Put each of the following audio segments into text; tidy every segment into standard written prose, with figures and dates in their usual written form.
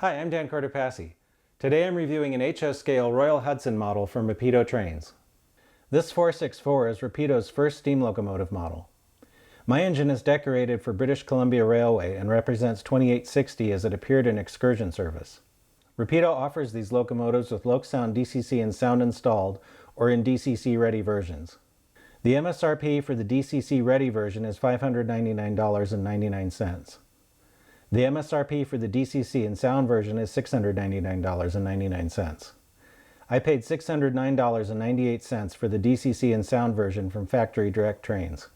Hi, I'm Dan Cortopassi. Today I'm reviewing an HO scale Royal Hudson model from Rapido Trains. This 464 is Rapido's first steam locomotive model. My engine is decorated for British Columbia Railway and represents 2860 as it appeared in excursion service. Rapido offers these locomotives with LoCSound DCC and sound installed or in DCC ready versions. The MSRP for the DCC ready version is $599.99. The MSRP for the DCC and sound version is $699.99. I paid $609.98 for the DCC and sound version from factory direct trains.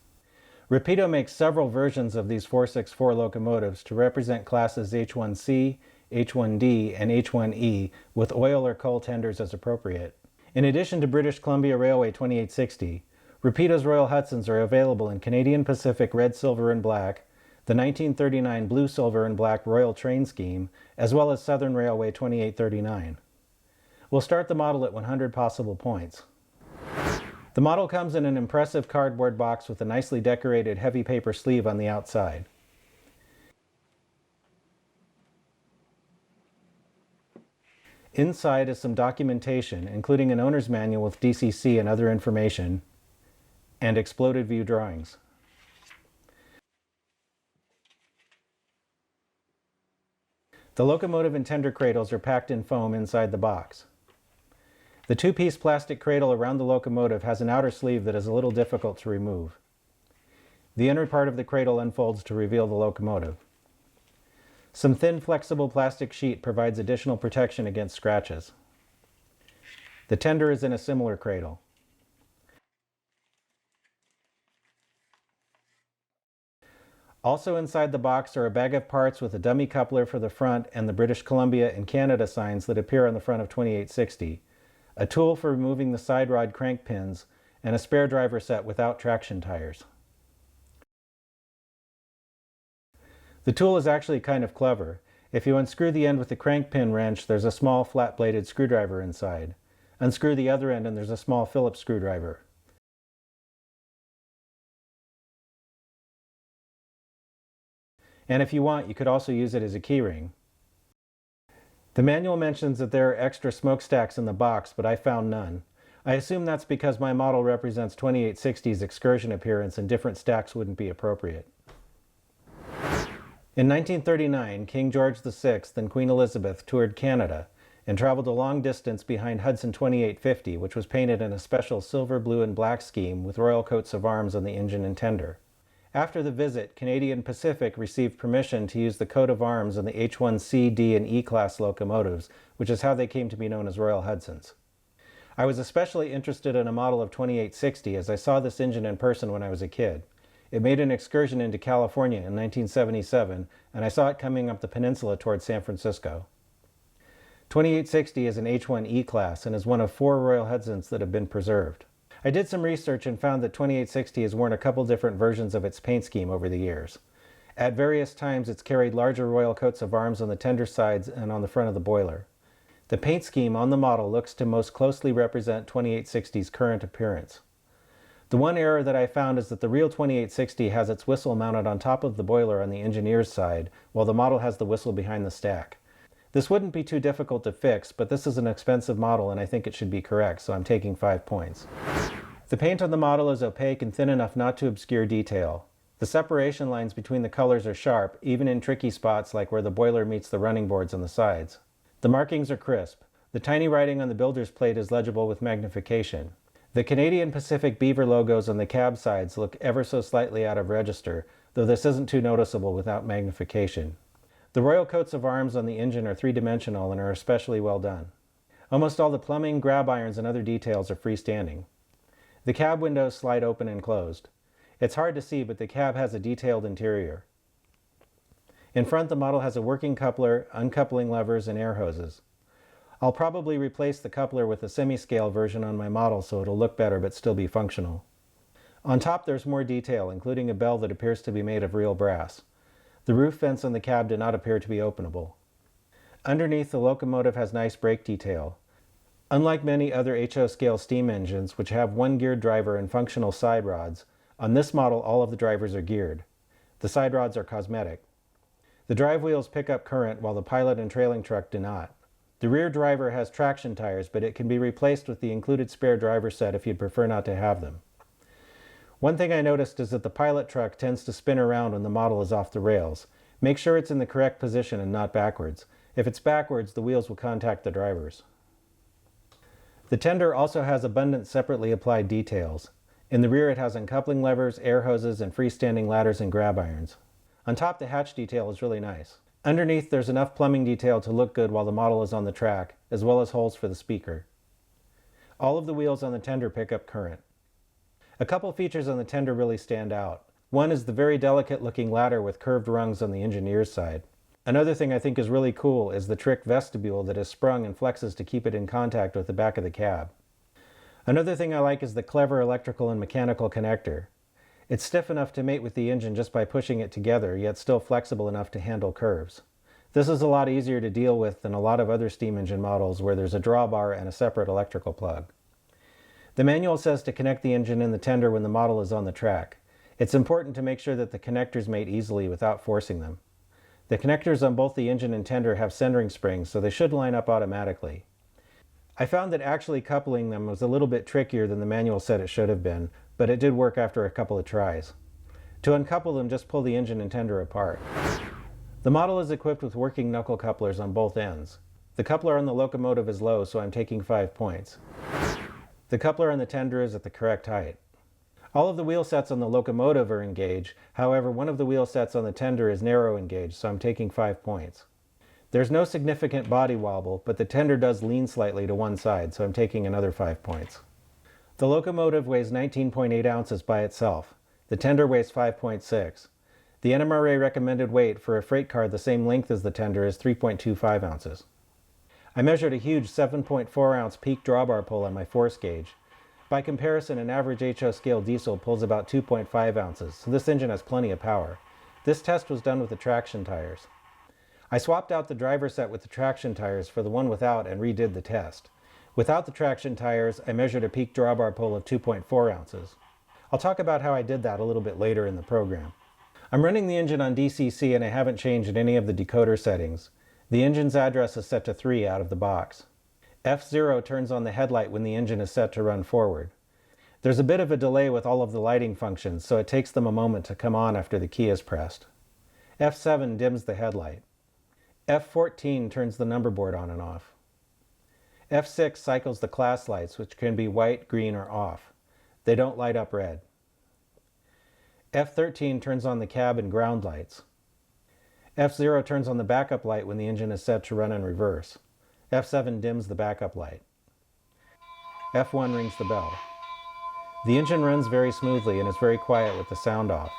Rapido makes several versions of these 464 locomotives to represent classes H1C, H1D, and H1E with oil or coal tenders as appropriate. In addition to British Columbia Railway 2860, Rapido's Royal Hudsons are available in Canadian Pacific red, silver, and black, the 1939 blue, silver, and black Royal Train scheme, as well as Southern Railway 2839. We'll start the model at 100 possible points. The model comes in an impressive cardboard box with a nicely decorated heavy paper sleeve on the outside. Inside is some documentation, including an owner's manual with DCC and other information, and exploded view drawings. The locomotive and tender cradles are packed in foam inside the box. The two-piece plastic cradle around the locomotive has an outer sleeve that is a little difficult to remove. The inner part of the cradle unfolds to reveal the locomotive. Some thin, flexible plastic sheet provides additional protection against scratches. The tender is in a similar cradle. Also inside the box are a bag of parts with a dummy coupler for the front and the British Columbia and Canada signs that appear on the front of 2860, a tool for removing the side rod crank pins, and a spare driver set without traction tires. The tool is actually kind of clever. If you unscrew the end with the crank pin wrench, there's a small flat-bladed screwdriver inside. Unscrew the other end and there's a small Phillips screwdriver. And if you want, you could also use it as a keyring. The manual mentions that there are extra smokestacks in the box, but I found none. I assume that's because my model represents 2860's excursion appearance and different stacks wouldn't be appropriate. In 1939, King George VI and Queen Elizabeth toured Canada and traveled a long distance behind Hudson 2850, which was painted in a special silver, blue, and black scheme with royal coats of arms on the engine and tender. After the visit, Canadian Pacific received permission to use the coat of arms on the H1C, D, and E class locomotives, which is how they came to be known as Royal Hudsons. I was especially interested in a model of 2860 as I saw this engine in person when I was a kid. It made an excursion into California in 1977, and I saw it coming up the peninsula towards San Francisco. 2860 is an H1E class and is one of 4 Royal Hudsons that have been preserved. I did some research and found that 2860 has worn a couple different versions of its paint scheme over the years. At various times it's carried larger royal coats of arms on the tender sides and on the front of the boiler. The paint scheme on the model looks to most closely represent 2860's current appearance. The one error that I found is that the real 2860 has its whistle mounted on top of the boiler on the engineer's side, while the model has the whistle behind the stack. This wouldn't be too difficult to fix, but this is an expensive model and I think it should be correct, so I'm taking 5 points. The paint on the model is opaque and thin enough not to obscure detail. The separation lines between the colors are sharp, even in tricky spots like where the boiler meets the running boards on the sides. The markings are crisp. The tiny writing on the builder's plate is legible with magnification. The Canadian Pacific beaver logos on the cab sides look ever so slightly out of register, though this isn't too noticeable without magnification. The royal coats of arms on the engine are three-dimensional and are especially well done. Almost all the plumbing, grab irons, and other details are freestanding. The cab windows slide open and closed. It's hard to see, but the cab has a detailed interior. In front, the model has a working coupler, uncoupling levers, and air hoses. I'll probably replace the coupler with a semi-scale version on my model so it'll look better but still be functional. On top there's more detail, including a bell that appears to be made of real brass. The roof vents on the cab do not appear to be openable. Underneath, the locomotive has nice brake detail. Unlike many other HO scale steam engines, which have one geared driver and functional side rods, on this model all of the drivers are geared. The side rods are cosmetic. The drive wheels pick up current while the pilot and trailing truck do not. The rear driver has traction tires, but it can be replaced with the included spare driver set if you'd prefer not to have them. One thing I noticed is that the pilot truck tends to spin around when the model is off the rails. Make sure it's in the correct position and not backwards. If it's backwards, the wheels will contact the drivers. The tender also has abundant separately applied details. In the rear it has uncoupling levers, air hoses, and freestanding ladders and grab irons. On top, the hatch detail is really nice. Underneath, there's enough plumbing detail to look good while the model is on the track, as well as holes for the speaker. All of the wheels on the tender pick up current. A couple features on the tender really stand out. One is the very delicate looking ladder with curved rungs on the engineer's side. Another thing I think is really cool is the trick vestibule that is sprung and flexes to keep it in contact with the back of the cab. Another thing I like is the clever electrical and mechanical connector. It's stiff enough to mate with the engine just by pushing it together, yet still flexible enough to handle curves. This is a lot easier to deal with than a lot of other steam engine models where there's a drawbar and a separate electrical plug. The manual says to connect the engine and the tender when the model is on the track. It's important to make sure that the connectors mate easily without forcing them. The connectors on both the engine and tender have centering springs, so they should line up automatically. I found that actually coupling them was a little bit trickier than the manual said it should have been, but it did work after a couple of tries. To uncouple them, just pull the engine and tender apart. The model is equipped with working knuckle couplers on both ends. The coupler on the locomotive is low, so I'm taking 5 points. The coupler on the tender is at the correct height. All of the wheel sets on the locomotive are in gauge, however, one of the wheel sets on the tender is narrow in gauge, so I'm taking 5 points. There's no significant body wobble, but the tender does lean slightly to one side, so I'm taking another 5 points. The locomotive weighs 19.8 ounces by itself. The tender weighs 5.6. The NMRA recommended weight for a freight car the same length as the tender is 3.25 ounces. I measured a huge 7.4 ounce peak drawbar pull on my force gauge. By comparison, an average HO scale diesel pulls about 2.5 ounces, so this engine has plenty of power. This test was done with the traction tires. I swapped out the driver set with the traction tires for the one without and redid the test. Without the traction tires, I measured a peak drawbar pull of 2.4 ounces. I'll talk about how I did that a little bit later in the program. I'm running the engine on DCC and I haven't changed any of the decoder settings. The engine's address is set to 3 out of the box. F0 turns on the headlight when the engine is set to run forward. There's a bit of a delay with all of the lighting functions, so it takes them a moment to come on after the key is pressed. F7 dims the headlight. F14 turns the number board on and off. F6 cycles the class lights, which can be white, green, or off. They don't light up red. F13 turns on the cab and ground lights. F0 turns on the backup light when the engine is set to run in reverse. F7 dims the backup light. F1 rings the bell. The engine runs very smoothly and is very quiet with the sound off.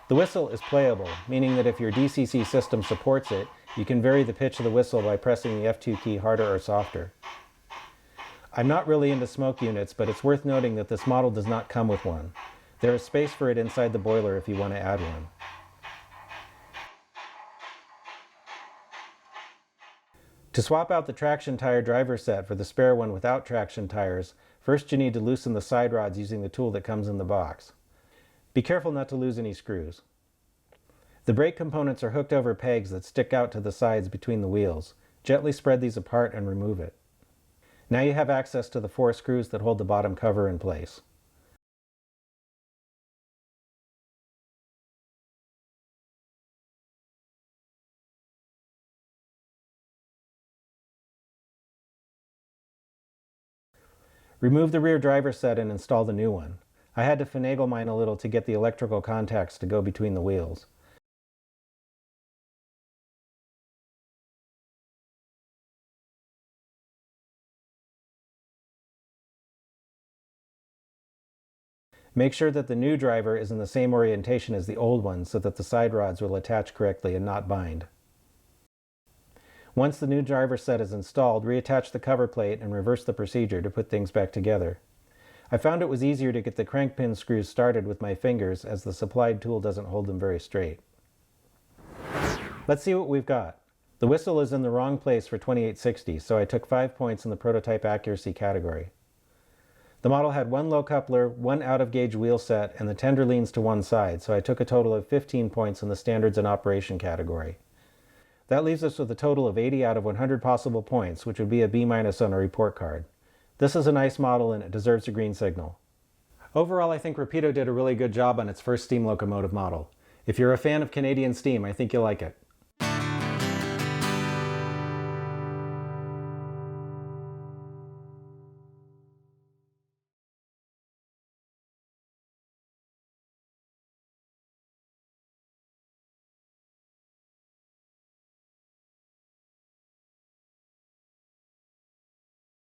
The whistle is playable, meaning that if your DCC system supports it, you can vary the pitch of the whistle by pressing the F2 key harder or softer. I'm not really into smoke units, but it's worth noting that this model does not come with one. There is space for it inside the boiler if you want to add one. To swap out the traction tire driver set for the spare one without traction tires, first you need to loosen the side rods using the tool that comes in the box. Be careful not to lose any screws. The brake components are hooked over pegs that stick out to the sides between the wheels. Gently spread these apart and remove it. Now you have access to the 4 screws that hold the bottom cover in place. Remove the rear driver set and install the new one. I had to finagle mine a little to get the electrical contacts to go between the wheels. Make sure that the new driver is in the same orientation as the old one so that the side rods will attach correctly and not bind. Once the new driver set is installed, reattach the cover plate and reverse the procedure to put things back together. I found it was easier to get the crank pin screws started with my fingers as the supplied tool doesn't hold them very straight. Let's see what we've got. The whistle is in the wrong place for 2860, so I took 5 points in the prototype accuracy category. The model had one low coupler, one out-of-gauge wheel set, and the tender leans to one side, so I took a total of 15 points in the standards and operation category. That leaves us with a total of 80 out of 100 possible points, which would be a B- on a report card. This is a nice model and it deserves a green signal. Overall, I think Rapido did a really good job on its first steam locomotive model. If you're a fan of Canadian steam, I think you'll like it.